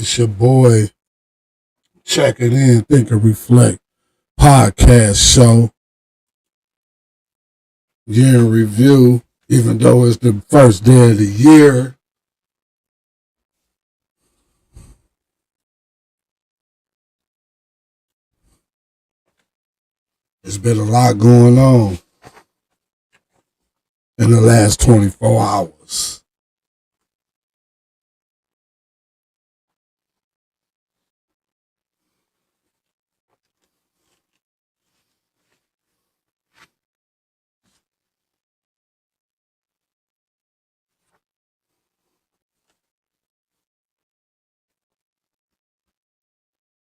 It's your boy checking in, Think and Reflect podcast show. Year in review, even though it's the first day of the year. There's been a lot going on in the last 24 hours.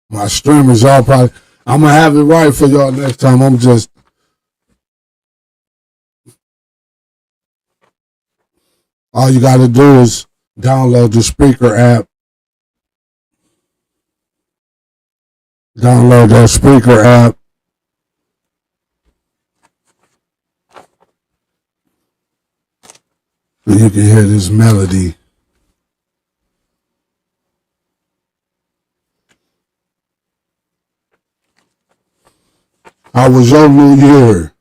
My streamers, y'all probably, I'm going to have it right for y'all next time. All you got to do is download the speaker app. Download that speaker app. And you can hear this melody. How was your new year?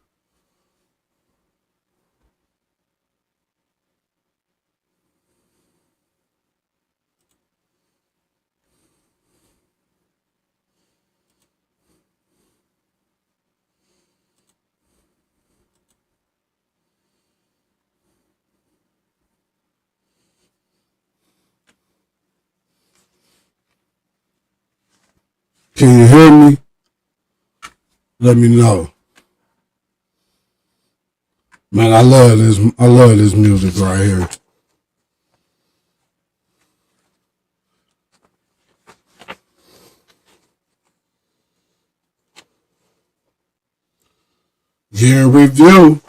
Can you hear me? Let me know. Man, I love this music right here. Year review.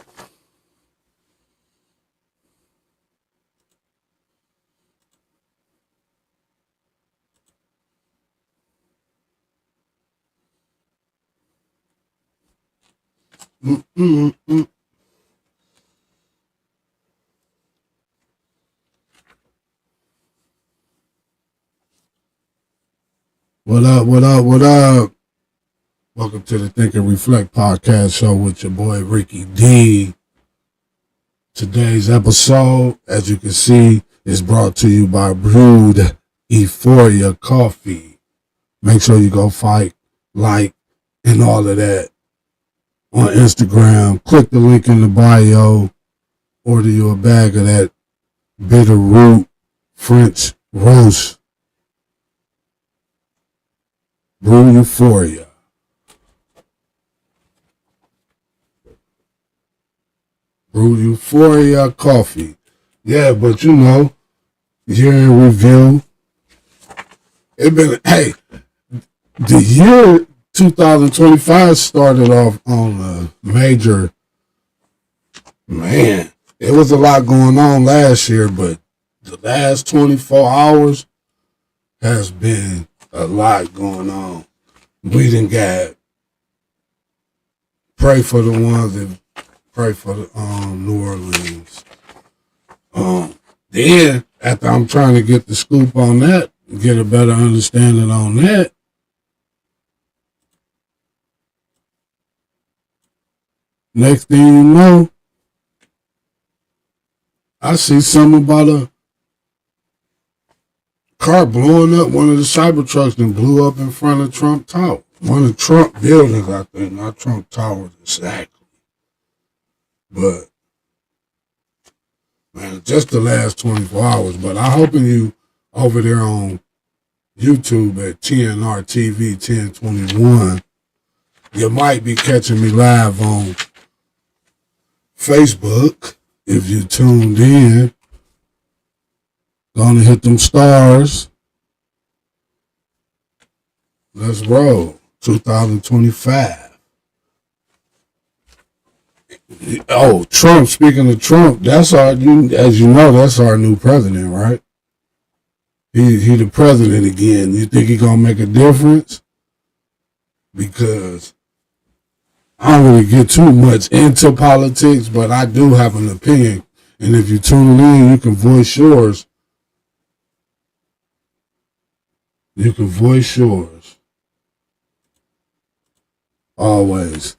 What up, what up, what up? Welcome to the Think and Reflect podcast show with your boy Ricky D. Today's episode, as you can see, is brought to you by Brewed Euphoria Coffee. Make sure you go like, and all of that on Instagram. Click the link in the bio. Order you a bag of that bitter root French roast. Brew Euphoria. Brew Euphoria Coffee. Yeah, but you know, year in review. The year 2025 started off on a major, man, it was a lot going on last year, but the last 24 hours has been a lot going on. We done got, pray for the ones that pray for the New Orleans. Then, after I'm trying to get the scoop on that, get a better understanding on that, next thing you know, I see something about a car blowing up. One of the Cybertrucks and blew up in front of Trump Tower. One of the Trump buildings, I think, not Trump Towers exactly. But, man, just the last 24 hours. But I'm hoping you over there on YouTube at TNR TV 1021, you might be catching me live on Facebook if you tuned in. Gonna hit them stars. Let's roll. 2025. Oh, Trump, speaking of Trump, that's as you know, that's our new president, right? He the president again. You think he gonna make a difference? Because I don't really get too much into politics, but I do have an opinion. And if you tune in, you can voice yours. You can voice yours. Always.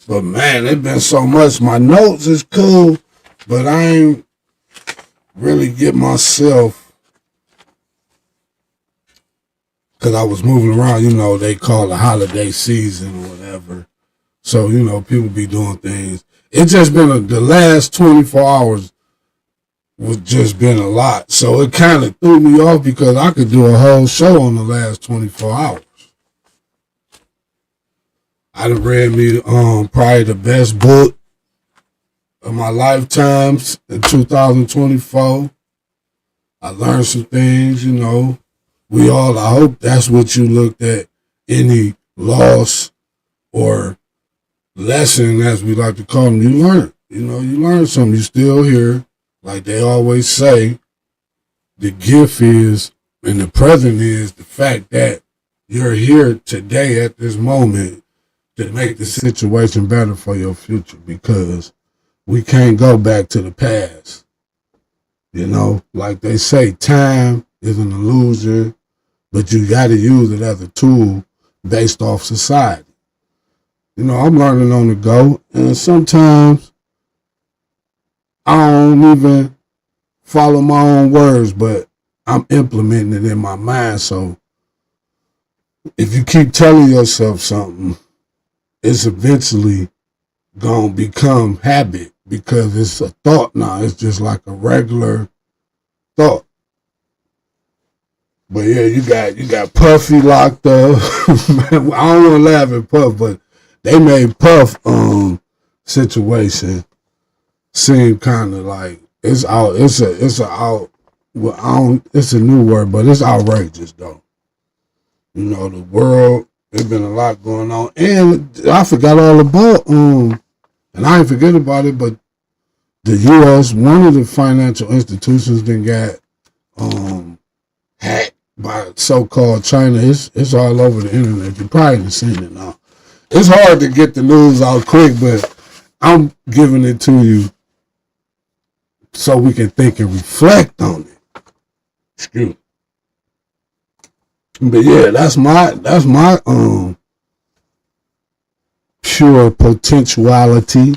But man, it been so much. My notes is cool, but I ain't really get myself, because I was moving around, they call the holiday season or whatever. So, people be doing things. It just been the last 24 hours was just been a lot. So it kind of threw me off because I could do a whole show on the last 24 hours. I done read me probably the best book of my lifetimes in 2024. I learned some things, We all, I hope that's what you looked at. Any loss or lesson, as we like to call them, you learn. You learn something. You still here. Like they always say, the gift is, and the present is the fact that you're here today at this moment to make the situation better for your future, because we can't go back to the past. Like they say, time is an illusion, but you got to use it as a tool based off society. I'm learning on the go, and sometimes I don't even follow my own words, but I'm implementing it in my mind. So if you keep telling yourself something, it's eventually going to become habit, because it's a thought now. It's just like a regular thought. But yeah, you got Puffy locked up. I don't want to laugh at Puff, but they made Puff situation seem kind of like it's out. It's a new word, but it's outrageous though. The world, there's been a lot going on, and I forgot all about and I ain't forget about it, but the U.S., one of the financial institutions then got hacked by so-called China. It's all over the internet. You probably haven't seen it now. It's hard to get the news out quick, but I'm giving it to you so we can think and reflect on it. Excuse me. But yeah, that's my pure potentiality,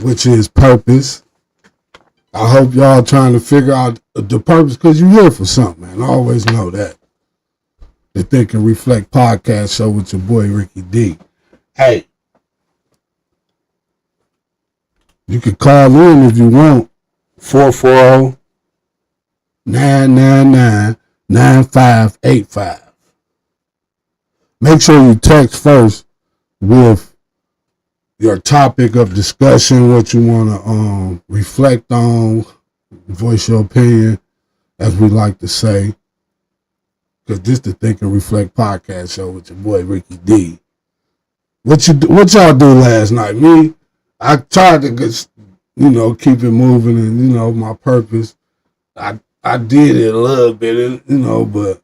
which is purpose. I hope y'all trying to figure out the purpose, because you're here for something, man. I always know that. The Think and Reflect podcast show with your boy Ricky D. Hey, you can call in if you want. 440-999-9585. Make sure you text first with your topic of discussion, what you want to reflect on, voice your opinion, as we like to say. Because this the Think and Reflect podcast show with your boy Ricky D. What y'all do last night? Me, I tried to get, keep it moving, and my purpose. I did it a little bit, but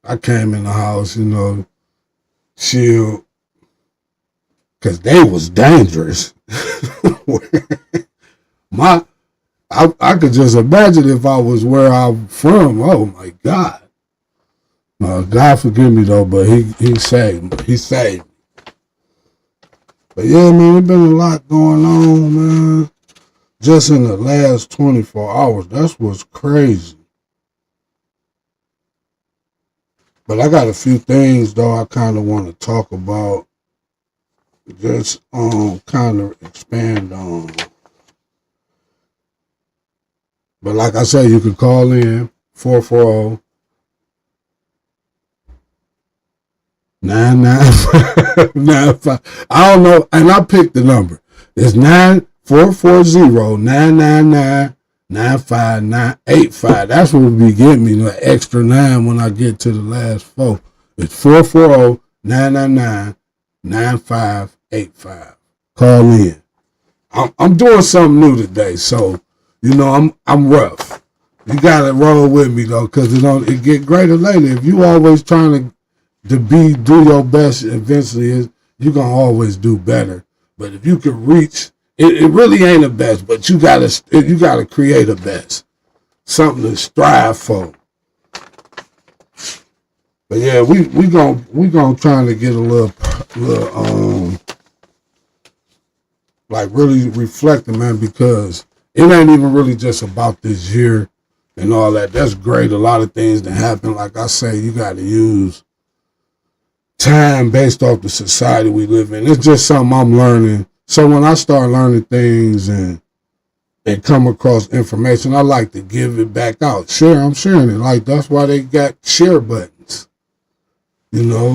I came in the house, chill, because they was dangerous. I could just imagine if I was where I'm from. Oh my God. God forgive me though, but he saved me. He saved me. But yeah, man, there's been a lot going on, man. Just in the last 24 hours. That's what's crazy. But I got a few things though I kind of want to talk about. Just kind of expand on. But like I said, you can call in 440-995. I don't know, and I picked the number. It's 440-999-95985. That's what will be getting me the extra 9 when I get to the last 4. It's 440-999-9585. Call in. I'm doing something new today, so I'm rough. You gotta roll with me though, cause it get greater later. If you always trying to do your best, eventually you're gonna always do better. But if you can reach, it really ain't a best, but you gotta create a best, something to strive for. But yeah, we gonna trying to get a little like really reflecting, man, because it ain't even really just about this year and all that. That's great. A lot of things that happen. Like I say, you got to use time based off the society we live in. It's just something I'm learning. So when I start learning things and come across information, I like to give it back out. Share, I'm sharing it. Like that's why they got share buttons.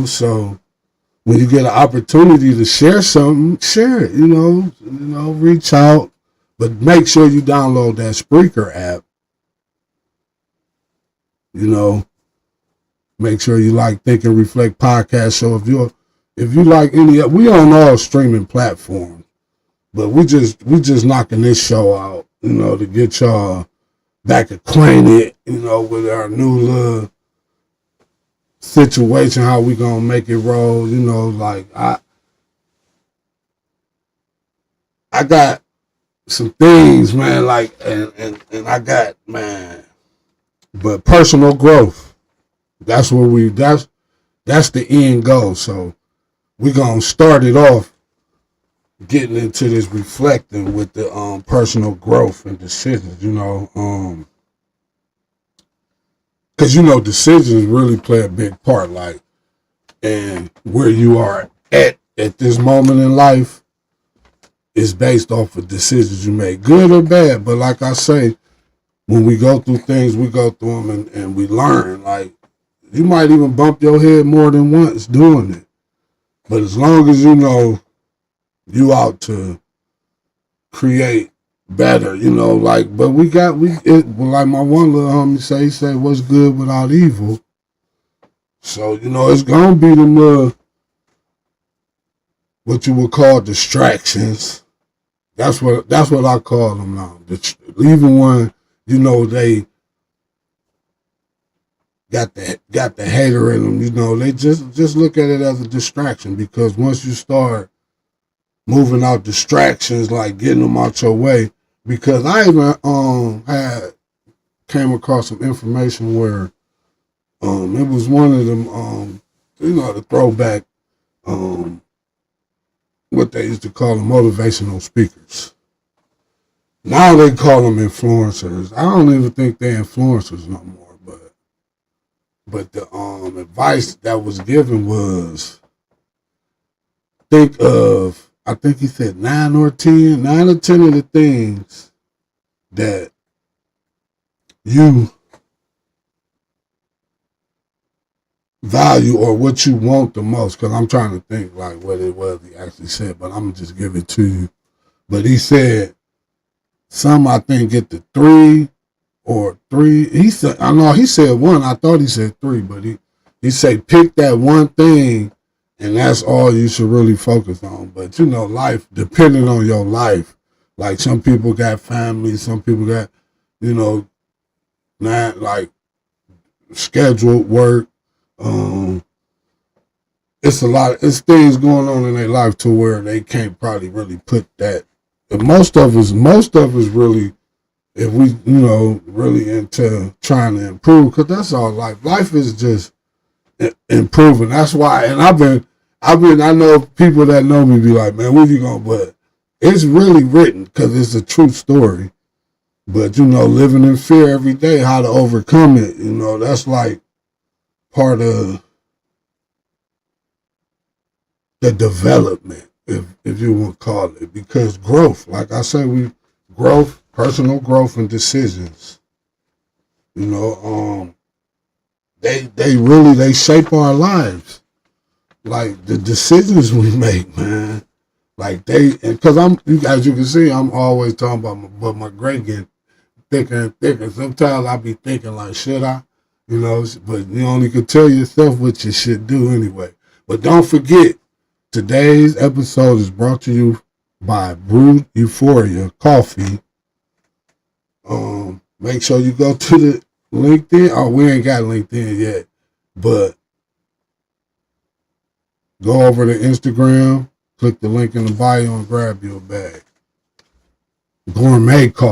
So when you get an opportunity to share something, share it. Reach out, but make sure you download that Spreaker app. Make sure you like Think and Reflect podcast. So if you like we on all streaming platforms, but we just knocking this show out, to get y'all back acquainted, with our new little situation, how we gonna make it roll. Like I got some things, man, like and I got, man, but personal growth. That's the end goal. So we're gonna start it off getting into this reflecting with the personal growth and decisions, because decisions really play a big part, like, and where you are at this moment in life is based off of decisions you make, good or bad. But like I say, when we go through things, we go through them and we learn. Like, you might even bump your head more than once doing it. But as long as you out to create better, but like my one little homie say, he said, what's good without evil? So, it's gonna be the what you would call distractions. That's what I call them now. Even when, they got the hater in them, they just look at it as a distraction, because once you start moving out distractions, like getting them out your way, because I even came across some information where it was one of them the throwback what they used to call them motivational speakers. Now they call them influencers. I don't even think they're influencers no more. But the advice that was given was, I think he said 9 or 10 of the things that you value or what you want the most. Because I'm trying to think like what it was he actually said, but I'm going to just give it to you. But he said, some I think get the 3 or 3. He said, I know he said 1. I thought he said 3, but he said pick that one thing, and that's all you should really focus on. But life, depending on your life, like some people got families, some people got, not like scheduled work. It's things going on in their life to where they can't probably really put that. And most of us really, if we, really into trying to improve, because that's all life. Life is just improving. That's why, and I know people that know me be like, man, where you going? But it's really written because it's a true story. But, living in fear every day, how to overcome it, that's like part of the development, if you want to call it. Because growth, like I said, personal growth and decisions, they shape our lives. Like the decisions we make, man. Like because as you can see, I'm always talking about my great getting thicker and thicker. Sometimes I be thinking like, should I? But you only can tell yourself what you should do anyway. But don't forget, today's episode is brought to you by Brewed Euphoria Coffee. Make sure you go to the LinkedIn. Oh, we ain't got LinkedIn yet, but go over to Instagram, click the link in the bio, and grab you a bag. Gourmet coffee.